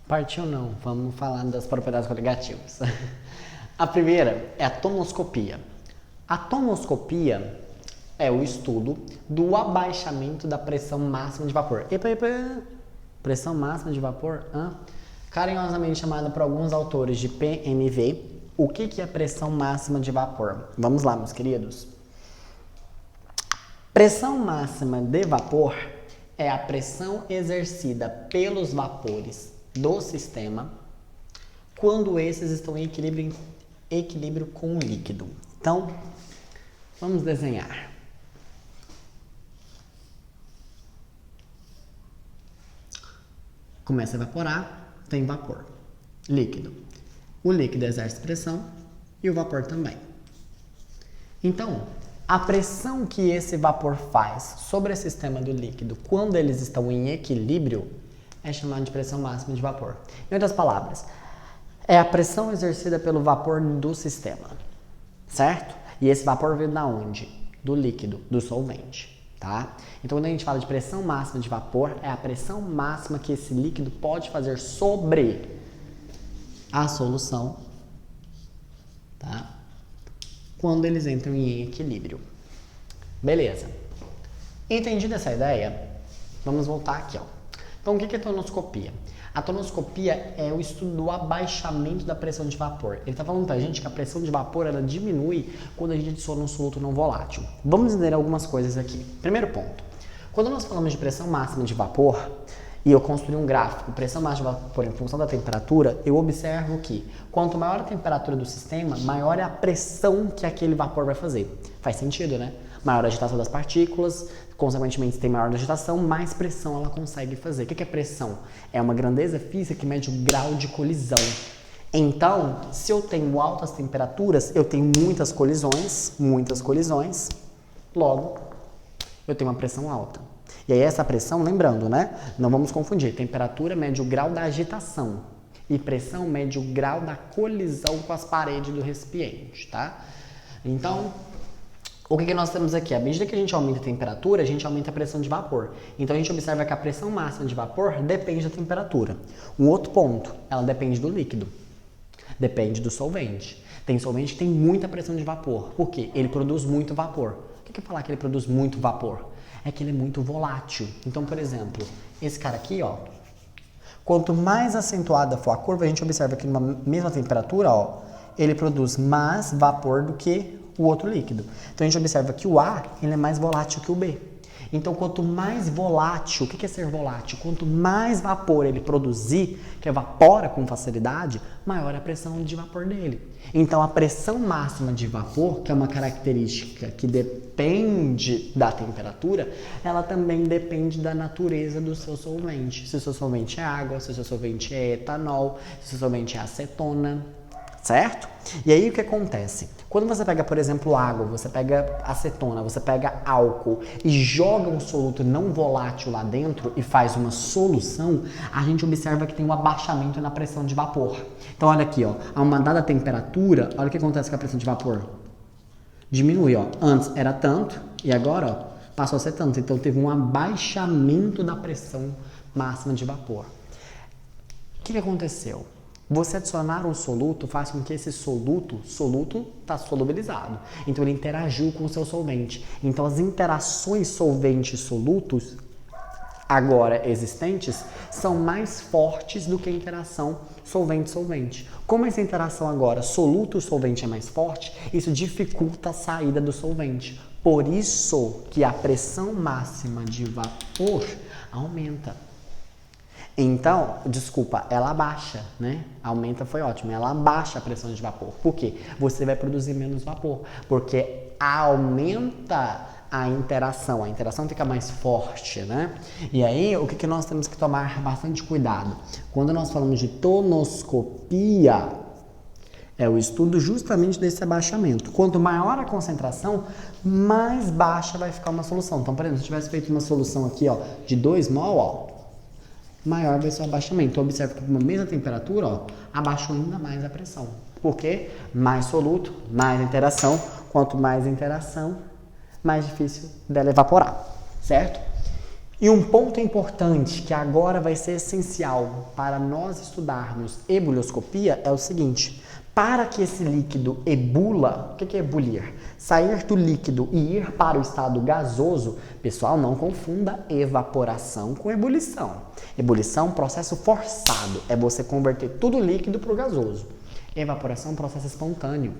Partiu não, vamos falar das propriedades coligativas. A primeira é a tonoscopia. A tonoscopia é o estudo do abaixamento da pressão máxima de vapor. Pressão máxima de vapor? Carinhosamente chamada por alguns autores de PMV. O que é pressão máxima de vapor? Vamos lá, meus queridos. Pressão máxima de vapor é a pressão exercida pelos vapores do sistema quando esses estão em equilíbrio com o líquido. Então, vamos desenhar. Começa a evaporar, tem vapor, líquido. O líquido exerce pressão e o vapor também. Então, a pressão que esse vapor faz sobre o sistema do líquido quando eles estão em equilíbrio é chamada de pressão máxima de vapor. Em outras palavras, é a pressão exercida pelo vapor do sistema, certo? E esse vapor veio da onde? Do líquido, do solvente, tá? Então, quando a gente fala de pressão máxima de vapor, é a pressão máxima que esse líquido pode fazer sobre a solução, tá? Quando eles entram em equilíbrio. Beleza. Entendida essa ideia, vamos voltar aqui, ó. Então, o que é tonoscopia? A tonoscopia é o estudo do abaixamento da pressão de vapor. Ele está falando pra gente que a pressão de vapor ela diminui quando a gente adiciona um soluto não volátil. Vamos entender algumas coisas aqui. Primeiro ponto. Quando nós falamos de pressão máxima de vapor, e eu construí um gráfico, pressão máxima de vapor em função da temperatura, eu observo que quanto maior a temperatura do sistema, maior é a pressão que aquele vapor vai fazer. Faz sentido, né? Maior a agitação das partículas, consequentemente, se tem maior agitação, mais pressão ela consegue fazer. O que é pressão? É uma grandeza física que mede o grau de colisão. Então, se eu tenho altas temperaturas, eu tenho muitas colisões, logo, eu tenho uma pressão alta. E aí essa pressão, lembrando, né? Não vamos confundir. Temperatura mede o grau da agitação e pressão mede o grau da colisão com as paredes do recipiente, tá? Então, o que nós temos aqui? À medida que a gente aumenta a temperatura, a gente aumenta a pressão de vapor. Então, a gente observa que a pressão máxima de vapor depende da temperatura. Um outro ponto, ela depende do líquido. Depende do solvente. Tem solvente que tem muita pressão de vapor. Por quê? Ele produz muito vapor. O que é falar que ele produz muito vapor? É que ele é muito volátil. Então, por exemplo, esse cara aqui, ó, quanto mais acentuada for a curva, a gente observa que numa mesma temperatura, ó, ele produz mais vapor do que o outro líquido. Então, a gente observa que o A, ele é mais volátil que o B. Então, quanto mais volátil, o que é ser volátil? Quanto mais vapor ele produzir, que evapora com facilidade, maior a pressão de vapor dele. Então, a pressão máxima de vapor, que é uma característica que depende da temperatura, ela também depende da natureza do seu solvente. Se o seu solvente é água, se o seu solvente é etanol, se o seu solvente é acetona, certo? E aí, o que acontece? Quando você pega, por exemplo, água, você pega acetona, você pega álcool e joga um soluto não volátil lá dentro e faz uma solução, a gente observa que tem um abaixamento na pressão de vapor. Então, olha aqui, ó, a uma dada temperatura, olha o que acontece com a pressão de vapor. Diminui, ó. Antes era tanto e agora, ó, passou a ser tanto. Então, teve um abaixamento da pressão máxima de vapor. O que aconteceu? Você adicionar um soluto faz com que esse soluto está solubilizado. Então, ele interagiu com o seu solvente. Então, as interações solvente-solutos, agora existentes, são mais fortes do que a interação solvente-solvente. Como essa interação agora soluto-solvente é mais forte, isso dificulta a saída do solvente. Por isso que a pressão máxima de vapor aumenta. Então, desculpa, ela abaixa, né? Aumenta foi ótimo, ela abaixa a pressão de vapor. Por quê? Você vai produzir menos vapor, porque aumenta a interação fica mais forte, né? E aí, o que nós temos que tomar bastante cuidado? Quando nós falamos de tonoscopia, é o estudo justamente desse abaixamento. Quanto maior a concentração, mais baixa vai ficar uma solução. Então, por exemplo, se eu tivesse feito uma solução aqui, ó, de 2 mol, ó, maior vai ser o abaixamento. Então, observe que com a mesma temperatura, ó, abaixou ainda mais a pressão. Por quê? Mais soluto, mais interação. Quanto mais interação, mais difícil dela evaporar, certo? E um ponto importante que agora vai ser essencial para nós estudarmos ebullioscopia é o seguinte: para que esse líquido ebula, o que é ebulir? Sair do líquido e ir para o estado gasoso, pessoal, não confunda evaporação com ebulição. Ebulição é um processo forçado, é você converter tudo líquido para o gasoso. Evaporação é um processo espontâneo.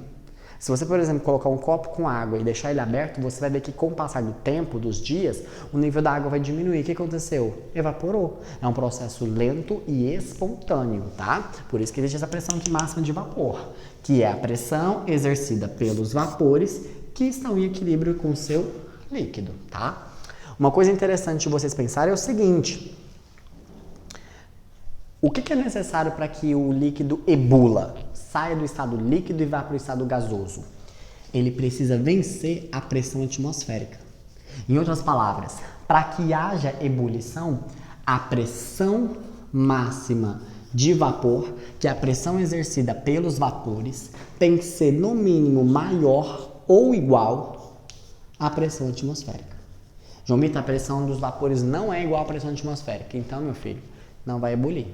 Se você, por exemplo, colocar um copo com água e deixar ele aberto, você vai ver que com o passar do tempo, dos dias, o nível da água vai diminuir. O que aconteceu? Evaporou. É um processo lento e espontâneo, tá? Por isso que existe essa pressão aqui máxima de vapor, que é a pressão exercida pelos vapores que estão em equilíbrio com o seu líquido, tá? Uma coisa interessante de vocês pensarem é o seguinte: o que é necessário para que o líquido ebula, saia do estado líquido e vá para o estado gasoso? Ele precisa vencer a pressão atmosférica. Em outras palavras, para que haja ebulição, a pressão máxima de vapor, que é a pressão exercida pelos vapores, tem que ser no mínimo maior ou igual à pressão atmosférica. João Vitor, a pressão dos vapores não é igual à pressão atmosférica. Então, meu filho, não vai ebulir.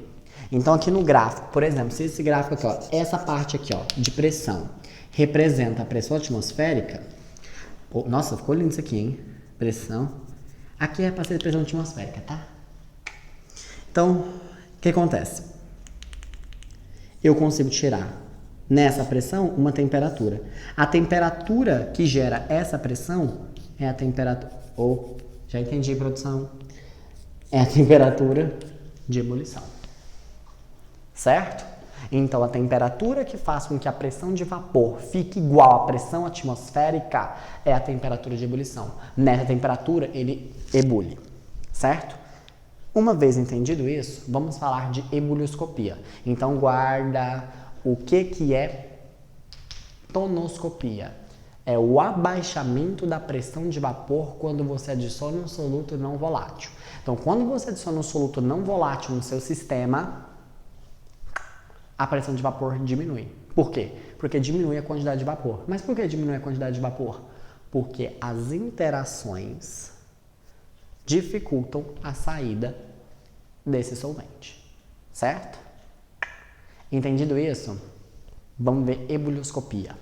Então, aqui no gráfico, por exemplo, se esse gráfico aqui, ó, essa parte aqui, ó, de pressão, representa a pressão atmosférica. Nossa, ficou lindo isso aqui, hein? Pressão. Aqui é para ser pressão atmosférica, tá? Então, o que acontece? Eu consigo tirar nessa pressão uma temperatura. A temperatura que gera essa pressão é a temperatura... já entendi, produção. É a temperatura de ebulição. Certo? Então, a temperatura que faz com que a pressão de vapor fique igual à pressão atmosférica é a temperatura de ebulição. Nessa temperatura, ele ebule. Certo? Uma vez entendido isso, vamos falar de ebullioscopia. Então, guarda o que é tonoscopia. É o abaixamento da pressão de vapor quando você adiciona um soluto não volátil. Então, quando você adiciona um soluto não volátil no seu sistema, a pressão de vapor diminui. Por quê? Porque diminui a quantidade de vapor. Mas por que diminui a quantidade de vapor? Porque as interações dificultam a saída desse solvente. Certo? Entendido isso? Vamos ver ebullioscopia.